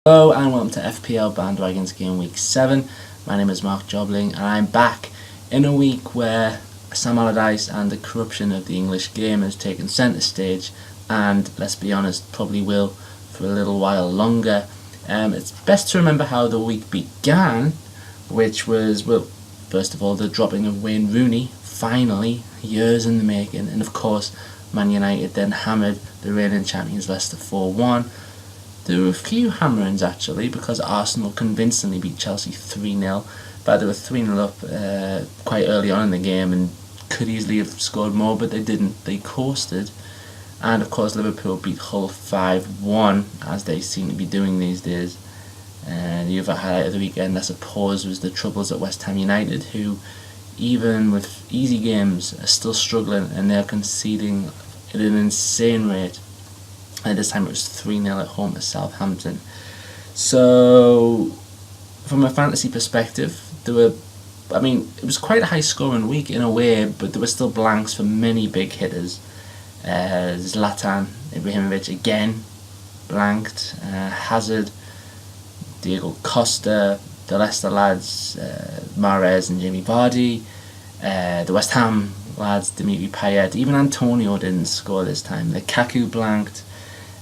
Hello and welcome to FPL Bandwagons Game Week 7. My name is Mark Jobling and I'm back in a week where Sam Allardyce and the corruption of the English game has taken centre stage, and let's be honest, probably will for a little while longer. It's best to remember how the week began, which was, well, first of all, the dropping of Wayne Rooney, finally, years in the making, and of course Man United then hammered the reigning champions Leicester 4-1. There were a few hammerings actually, because Arsenal convincingly beat Chelsea 3-0, but they were 3-0 up quite early on in the game and could easily have scored more, but they didn't. They coasted. And of course Liverpool beat Hull 5-1, as they seem to be doing these days. And the other highlight of the weekend, I suppose, was the troubles at West Ham United, who, even with easy games, are still struggling, and they're conceding at an insane rate. And this time it was 3-0 at home to Southampton. So, from a fantasy perspective, it was quite a high scoring week in a way, but there were still blanks for many big hitters. Zlatan Ibrahimovic again blanked. Hazard, Diego Costa, the Leicester lads, Mahrez and Jamie Vardy, the West Ham lads, Dimitri Payet. Even Antonio didn't score this time. Lukaku blanked.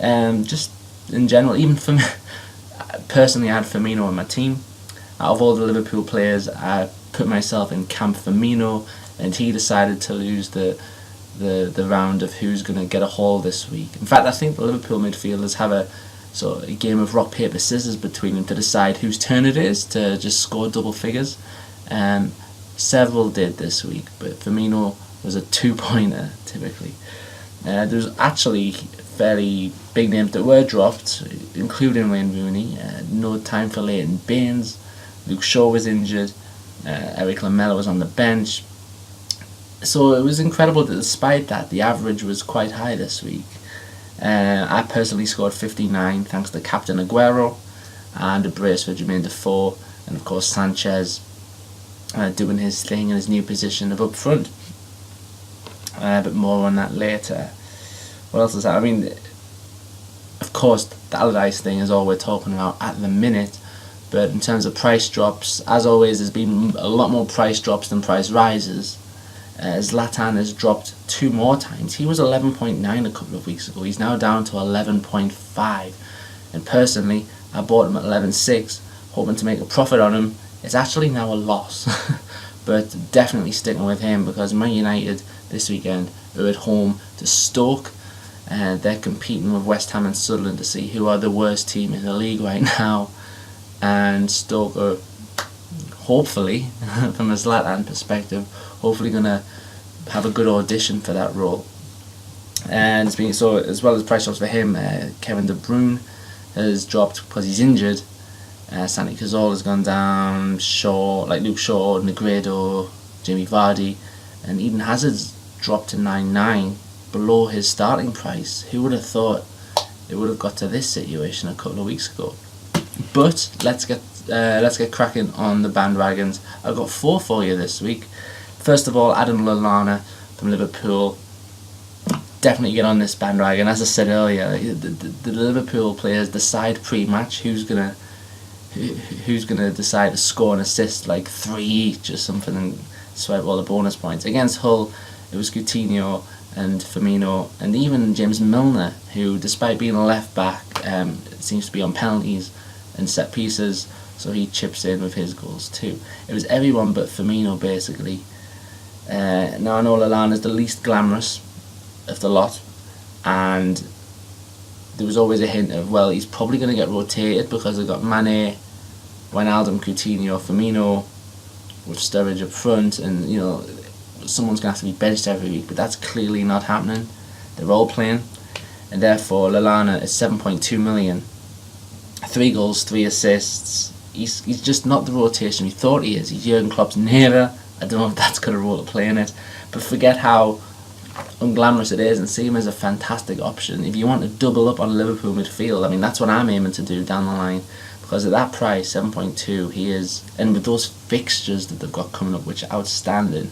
Just in general, even for me, personally, I had Firmino on my team. Out of all the Liverpool players, I put myself in camp Firmino, and he decided to lose the round of who's going to get a haul this week. In fact, I think the Liverpool midfielders have a game of rock, paper, scissors between them to decide whose turn it is to just score double figures. Several did this week, but Firmino was a 2-pointer typically. There was actually fairly big names that were dropped, including Wayne Rooney. No time for Leighton Baines. Luke Shaw was injured. Eric Lamela was on the bench. So it was incredible that despite that, the average was quite high this week. I personally scored 59 thanks to Captain Aguero and a brace for Jermaine Defoe, and of course Sanchez doing his thing in his new position of up front. But more on that later. What else is that? Of course, the Allardyce thing is all we're talking about at the minute, but in terms of price drops, as always, there's been a lot more price drops than price rises. Zlatan has dropped 2 more times. He was 11.9 a couple of weeks ago. He's now down to 11.5. And personally, I bought him at 11.6, hoping to make a profit on him. It's actually now a loss. But definitely sticking with him, because Man United this weekend are at home to Stoke. They're competing with West Ham and Sunderland to see who are the worst team in the league right now. And Stoke are, hopefully, from a Zlatan perspective, hopefully going to have a good audition for that role. And it's been so, as well as price drops for him, Kevin De Bruyne has dropped because he's injured. Santi Cazorla has gone down. Luke Shaw, Negredo, Jamie Vardy, and Eden Hazard's dropped to 9.9, below his starting price. Who would have thought it would have got to this situation a couple of weeks ago? But let's get cracking on the bandwagons. I've got 4 for you this week. First of all, Adam Lallana from Liverpool. Definitely get on this bandwagon. As I said earlier, the Liverpool players decide pre-match who's gonna decide to score and assist, like 3 each or something, and swipe all the bonus points. Against Hull, it was Coutinho and Firmino and even James Milner, who, despite being a left back, seems to be on penalties and set pieces, so he chips in with his goals too. It was everyone but Firmino basically. Now I know Lallana's the least glamorous of the lot, and there was always a hint of, well, he's probably going to get rotated because they've got Mane, Wijnaldum, Coutinho, Firmino with Sturridge up front, and someone's going to have to be benched every week, but that's clearly not happening. They're all playing, and therefore Lallana is 7.2 million, 3 goals, 3 assists. He's just not the rotation we thought he is. He's Jurgen Klopp's neighbour. I don't know if that's got a role to play in it, but forget how unglamorous it is and see him as a fantastic option. If you want to double up on Liverpool midfield, that's what I'm aiming to do down the line, because at that price, 7.2, he is, and with those fixtures that they've got coming up, which are outstanding,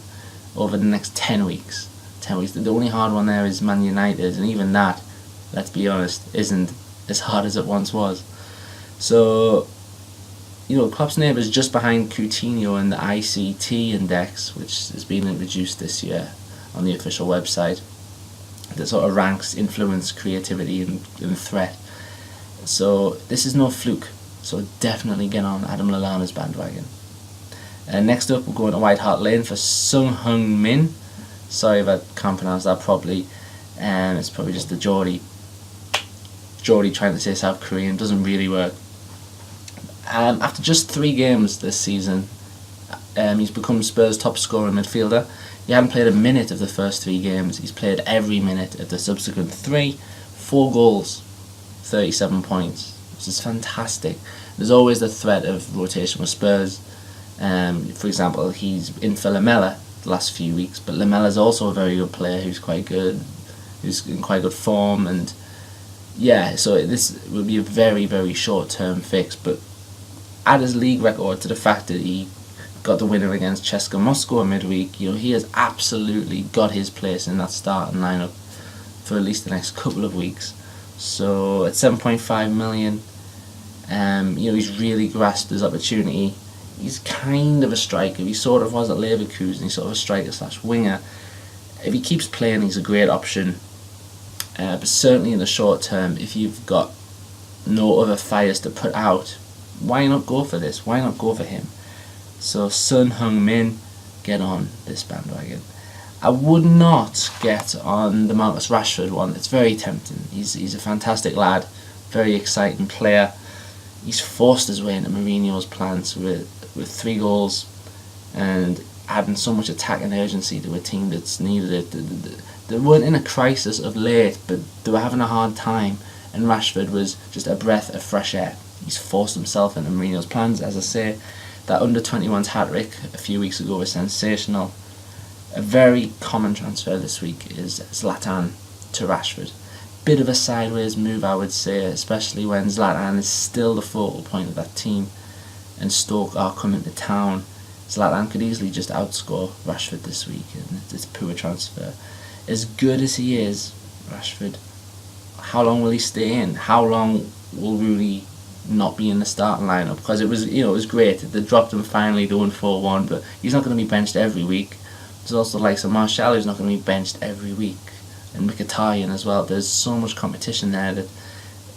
over the next 10 weeks. The only hard one there is Man United, and even that, let's be honest, isn't as hard as it once was. So, Klopp's name is just behind Coutinho in the ICT index, which has been introduced this year on the official website, that sort of ranks influence, creativity, and threat. So this is no fluke. So definitely get on Adam Lallana's bandwagon. Next up, we're going to White Hart Lane for Sung Hung Min. Sorry if I can't pronounce that properly. It's probably just the Geordie trying to say South Korean. Doesn't really work. After just 3 games this season, he's become Spurs' top scorer midfielder. He hadn't played a minute of the first 3 games. He's played every minute of the subsequent 3. 4 goals, 37 points. This is fantastic. There's always the threat of rotation with Spurs. For example, he's in for Lamela the last few weeks, but Lamela's also a very good player who's quite good, who's in quite good form, and yeah, so this will be a very, very short-term fix, but add his league record to the fact that he got the winner against CSKA Moscow midweek. He has absolutely got his place in that starting lineup for at least the next couple of weeks. So at 7.5 million, he's really grasped his opportunity. He's kind of a striker. He sort of was at Leverkusen. He's sort of a striker / winger. If he keeps playing, he's a great option. But certainly in the short term, if you've got no other fires to put out, why not go for this? Why not go for him? So Sun Hung Min, get on this bandwagon. I would not get on the Marcus Rashford one. It's very tempting. He's a fantastic lad, very exciting player. He's forced his way into Mourinho's plans with 3 goals and adding so much attack and urgency to a team that's needed it. They weren't in a crisis of late, but they were having a hard time, and Rashford was just a breath of fresh air. He's forced himself into Mourinho's plans. As I say, that under-21s hat-trick a few weeks ago was sensational. A very common transfer this week is Zlatan to Rashford. Bit of a sideways move, I would say, especially when Zlatan is still the focal point of that team and Stoke are coming to town. Zlatan could easily just outscore Rashford this week, and it's a poor transfer. As good as he is, Rashford, how long will he stay in? How long will Rooney not be in the starting lineup? Because it was great. They dropped him finally, they won 4-1, but he's not going to be benched every week. There's also like Martial who's not going to be benched every week, and Mkhitaryan as well. There's so much competition there that,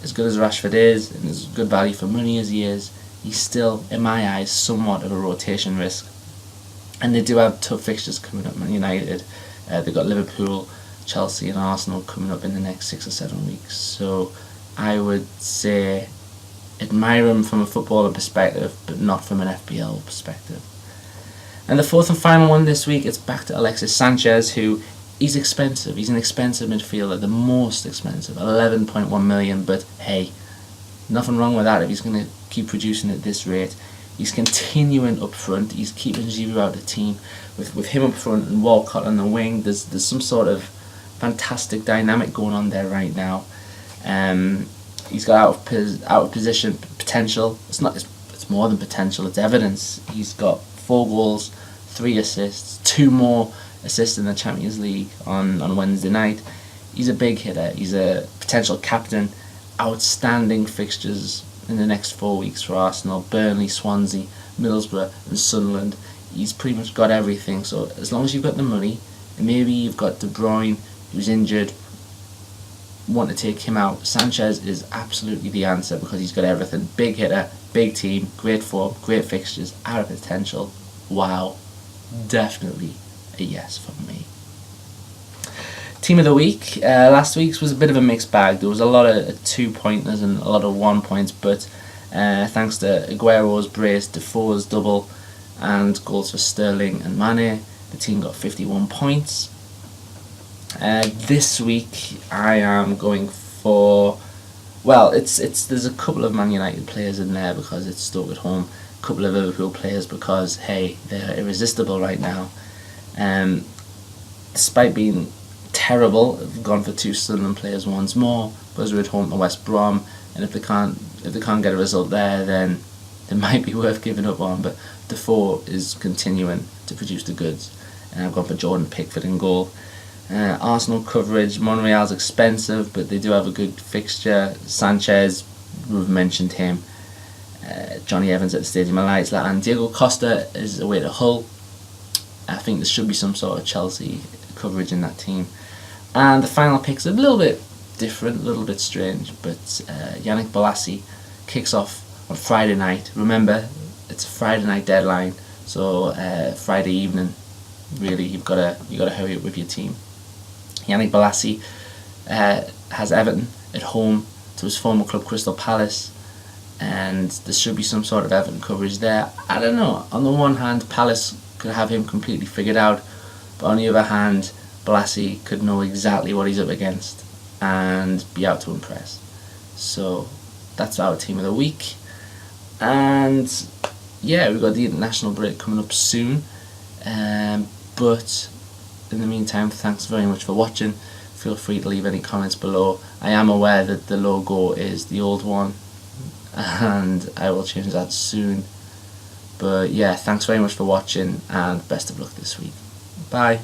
as good as Rashford is, and as good value for money as he is, he's still, in my eyes, somewhat of a rotation risk. And they do have tough fixtures coming up. Man United, they've got Liverpool, Chelsea and Arsenal coming up in the next 6 or 7 weeks. So I would say admire him from a footballing perspective, but not from an FPL perspective. And the fourth and final one this week, it's back to Alexis Sanchez, who he's expensive. He's an expensive midfielder, the most expensive, 11.1 million. But hey, nothing wrong with that if he's going to keep producing at this rate. He's continuing up front. He's keeping Giroud out of the team. With him up front and Walcott on the wing, there's some sort of fantastic dynamic going on there right now. He's got out of position potential. It's more than potential. It's evidence. He's got 4 goals, 3 assists, 2 more assists in the Champions League on Wednesday night. He's a big hitter. He's a potential captain. Outstanding fixtures in the next 4 weeks for Arsenal: Burnley, Swansea, Middlesbrough and Sunderland. He's pretty much got everything. So as long as you've got the money, and maybe you've got De Bruyne who's injured, want to take him out, Sanchez is absolutely the answer, because he's got everything. Big hitter, big team, great form, great fixtures, out of potential. Wow, definitely a yes from me. Team of the week. Last week's was a bit of a mixed bag. There was a lot of 2-pointers and a lot of 1 points, but thanks to Aguero's brace, Defoe's double, and goals for Sterling and Mane, the team got 51 points. This week I am going for, well, there's a couple of Man United players in there because it's Stoke at home, a couple of Liverpool players because, hey, they're irresistible right now. Despite being terrible, I've gone for 2 Sunderland players once more, because we're at home to West Brom, and if they can't get a result there, then they might be worth giving up on. But Defoe is continuing to produce the goods, and I've gone for Jordan Pickford in goal. Arsenal coverage, Monreal's expensive, but they do have a good fixture. Sanchez, we've mentioned him. Johnny Evans at the Stadium of Lights, and Diego Costa is away to Hull. I think there should be some sort of Chelsea coverage in that team. And the final pick's a little bit different, a little bit strange, but Yannick Bolasie kicks off on Friday night. Remember, it's a Friday night deadline, so Friday evening, really, you got to hurry up with your team. Yannick Bolasie has Everton at home to his former club Crystal Palace, and there should be some sort of Everton coverage there. I don't know. On the one hand, Palace could have him completely figured out, but on the other hand, Bolasie could know exactly what he's up against and be out to impress. So that's our team of the week. And yeah, we've got the international break coming up soon. But in the meantime, thanks very much for watching. Feel free to leave any comments below. I am aware that the logo is the old one, and I will change that soon. But yeah, thanks very much for watching, and best of luck this week. Bye.